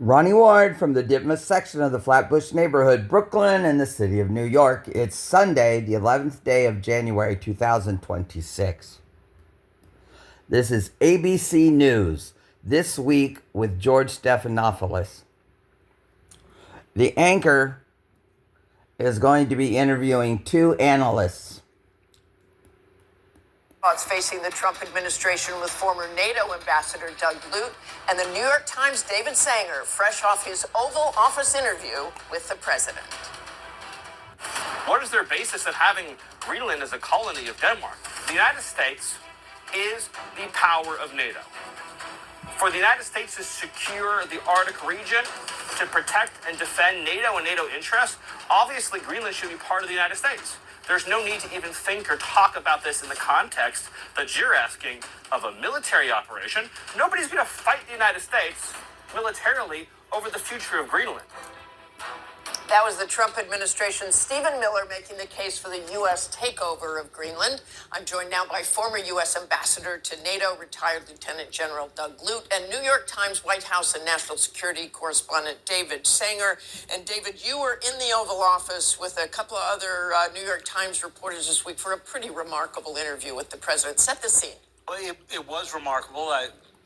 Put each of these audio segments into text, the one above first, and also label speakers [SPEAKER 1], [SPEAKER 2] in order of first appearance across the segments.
[SPEAKER 1] Ronnie-Ward from the Ditmas section of the Flatbush neighborhood, Brooklyn, in the city of New York. It's Sunday, the 11th day of January 2026. This is ABC News, This Week with George Stephanopoulos. The anchor is going to be interviewing two analysts.
[SPEAKER 2] It's facing the Trump administration with former NATO Ambassador Doug Lute and the New York Times' David Sanger, fresh off his Oval Office interview with the president.
[SPEAKER 3] What is their basis of having Greenland as a colony of Denmark? The United States is the power of NATO. For the United States to secure the Arctic region, to protect and defend NATO and NATO interests, obviously Greenland should be part of the United States. There's no need to even think or talk about this in the context that you're asking of a military operation. Nobody's going to fight the United States militarily over the future of Greenland.
[SPEAKER 2] That was the Trump administration's Stephen Miller making the case for the U.S. takeover of Greenland. I'm joined now by former U.S. Ambassador to NATO, retired Lieutenant General Doug Lute, and New York Times White House and National Security Correspondent David Sanger. And David, you were in the Oval Office with a couple of other New York Times reporters this week for a pretty remarkable interview with the president. Set the scene.
[SPEAKER 4] Well, it was remarkable.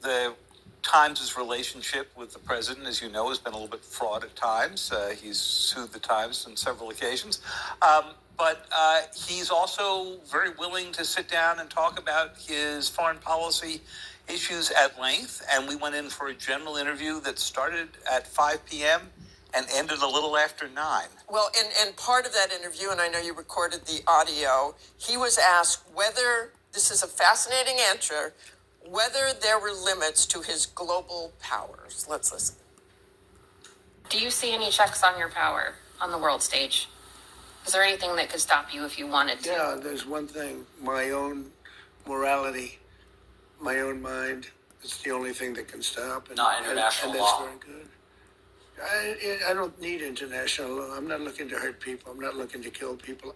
[SPEAKER 4] The Times' relationship with the president, as you know, has been a little bit fraught at times. He's sued the Times on several occasions. But he's also very willing to sit down and talk about his foreign policy issues at length. And we went in for a general interview that started at 5 p.m. and ended a little after 9.
[SPEAKER 2] Well, and part of that interview, and I know you recorded the audio, he was asked whether, this is a fascinating answer, whether there were limits to his global powers. Let's listen.
[SPEAKER 5] Do you see any checks on your power on the world stage? Is there anything that could stop you if you wanted to?
[SPEAKER 6] Yeah, there's one thing. My own morality, my own mind. It's the only thing that can stop.
[SPEAKER 4] Not international law.
[SPEAKER 6] And that's very good. I don't need international law. I'm not looking to hurt people. I'm not looking to kill people.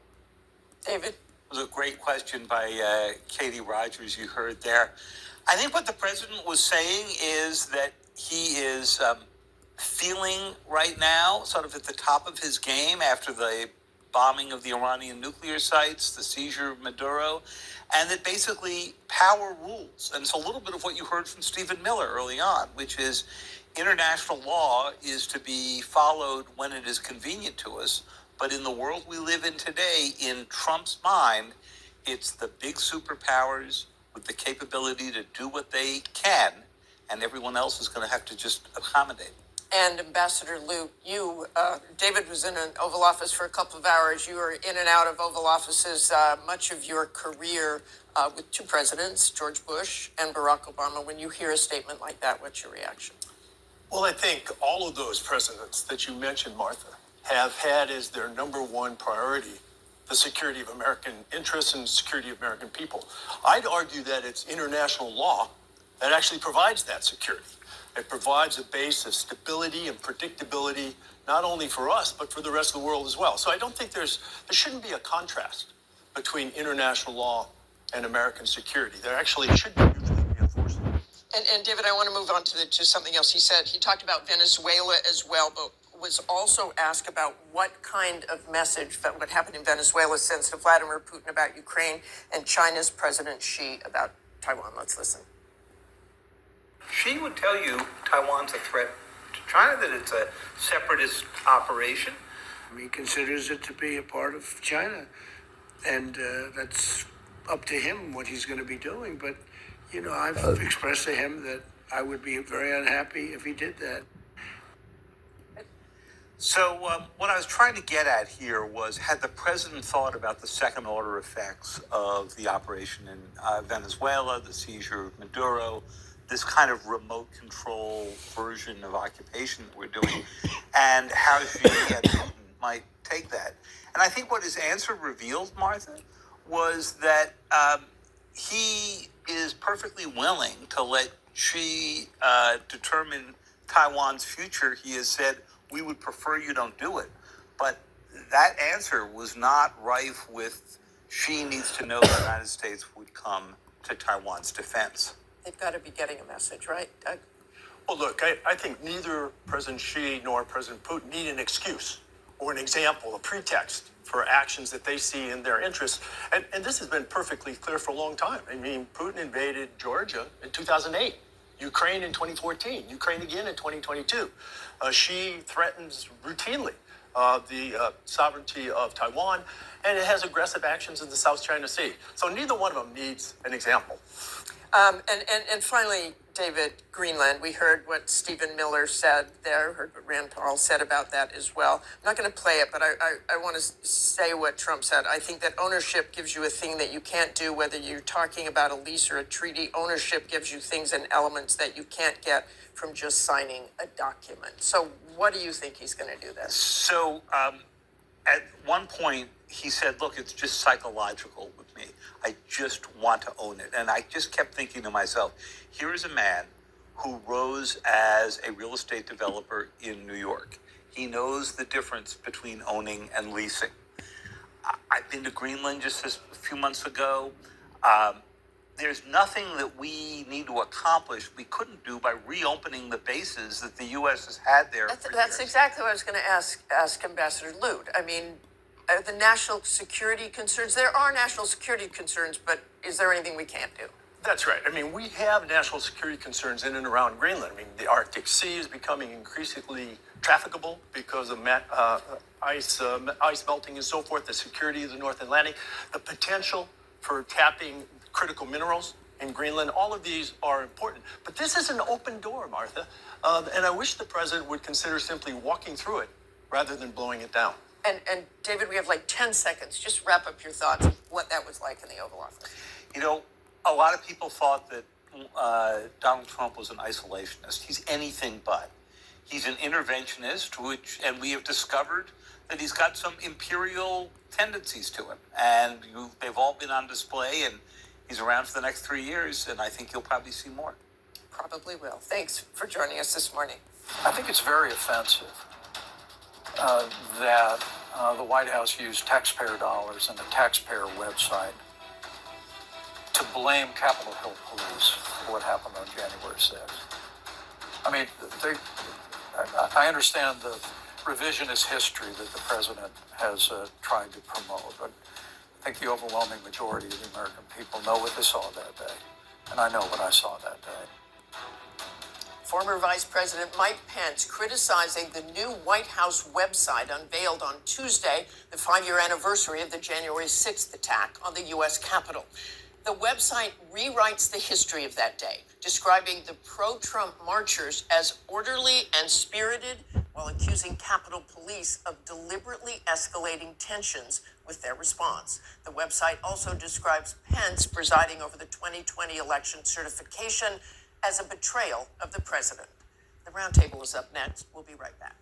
[SPEAKER 2] David?
[SPEAKER 4] It was a great question by Katie Rogers you heard there. I think what the president was saying is that he is feeling right now sort of at the top of his game after the bombing of the Iranian nuclear sites, the seizure of Maduro, and that basically power rules. And it's a little bit of what you heard from Stephen Miller early on, which is international law is to be followed when it is convenient to us. But in the world we live in today, in Trump's mind, it's the big superpowers with the capability to do what they can, and everyone else is going to have to just accommodate.
[SPEAKER 2] And Ambassador Lute, you, David was in an Oval Office for a couple of hours. You were in and out of Oval Offices much of your career with two presidents, George Bush and Barack Obama. When you hear a statement like that, what's your reaction?
[SPEAKER 7] Well, I think all of those presidents that you mentioned, Martha, have had as their number one priority the security of American interests and security of American people. I'd argue that it's international law that actually provides that security. It provides a base of stability and predictability, not only for us, but for the rest of the world as well. So I don't think there shouldn't be a contrast between international law and American security. There actually should be mutually reinforcing.
[SPEAKER 2] And David, I want to move on to something else he said. He talked about Venezuela as well, but was also asked about what kind of message that what happened in Venezuela sends to Vladimir Putin about Ukraine and China's President Xi about Taiwan. Let's listen.
[SPEAKER 4] Xi would tell you Taiwan's a threat to China, that it's a separatist operation.
[SPEAKER 6] He considers it to be a part of China, and that's up to him what he's going to be doing. But, you know, I've expressed to him that I would be very unhappy if he did that.
[SPEAKER 4] So what I was trying to get at here was, had the president thought about the second-order effects of the operation in Venezuela, the seizure of Maduro, this kind of remote control version of occupation that we're doing, and how Xi and Putin might take that? And I think what his answer revealed, Martha, was that he is perfectly willing to let Xi determine Taiwan's future. He has said, we would prefer you don't do it. But that answer was not rife with Xi needs to know the United States would come to Taiwan's defense.
[SPEAKER 2] They've got to be getting a message, right, Doug?
[SPEAKER 7] Well, look, I think neither President Xi nor President Putin need an excuse or an example, a pretext for actions that they see in their interests. And this has been perfectly clear for a long time. I mean, Putin invaded Georgia in 2008, Ukraine in 2014, Ukraine again in 2022. Xi threatens routinely the sovereignty of Taiwan, and it has aggressive actions in the South China Sea. So neither one of them needs an example.
[SPEAKER 2] And finally, David, Greenland, we heard what Stephen Miller said there, heard what Rand Paul said about that as well. I'm not going to play it, but I want to say what Trump said. I think that ownership gives you a thing that you can't do, whether you're talking about a lease or a treaty. Ownership gives you things and elements that you can't get from just signing a document. So what do you think he's going to do then?
[SPEAKER 4] So at one point, he said, look, it's just psychological with me. I just want to own it. And I just kept thinking to myself, here is a man who rose as a real estate developer in New York. He knows the difference between owning and leasing. I've been to Greenland just a few months ago. There's nothing that we need to accomplish we couldn't do by reopening the bases that the U.S. has had there for
[SPEAKER 2] That's
[SPEAKER 4] years.
[SPEAKER 2] exactly what I was going to ask Ambassador Lute. I mean, the national security concerns, there are national security concerns, but is there anything we can't do?
[SPEAKER 7] That's right. I mean, we have national security concerns in and around Greenland. I mean, the Arctic Sea is becoming increasingly trafficable because of ice melting and so forth, the security of the North Atlantic, the potential for tapping critical minerals in Greenland. All of these are important. But this is an open door, Martha. And I wish the president would consider simply walking through it rather than blowing it down.
[SPEAKER 2] And David, we have like 10 seconds. Just wrap up your thoughts of what that was like in the Oval Office.
[SPEAKER 4] You know, a lot of people thought that Donald Trump was an isolationist. He's anything but. He's an interventionist, and we have discovered that he's got some imperial tendencies to him. And they've all been on display, and he's around for the next 3 years, and I think you'll probably see more.
[SPEAKER 2] Probably will. Thanks for joining us this morning.
[SPEAKER 8] I think it's very offensive that the White House used taxpayer dollars and the taxpayer website to blame Capitol Hill Police for what happened on January 6th. I mean, I understand the revisionist history that the president has tried to promote, but I think the overwhelming majority of the American people know what they saw that day, and I know what I saw that day.
[SPEAKER 2] Former Vice President Mike Pence criticizing the new White House website unveiled on Tuesday, the 5-year anniversary of the January 6th attack on the U.S. Capitol. The website rewrites the history of that day, describing the pro-Trump marchers as orderly and spirited, while accusing Capitol Police of deliberately escalating tensions with their response. The website also describes Pence presiding over the 2020 election certification as a betrayal of the president. The roundtable is up next. We'll be right back.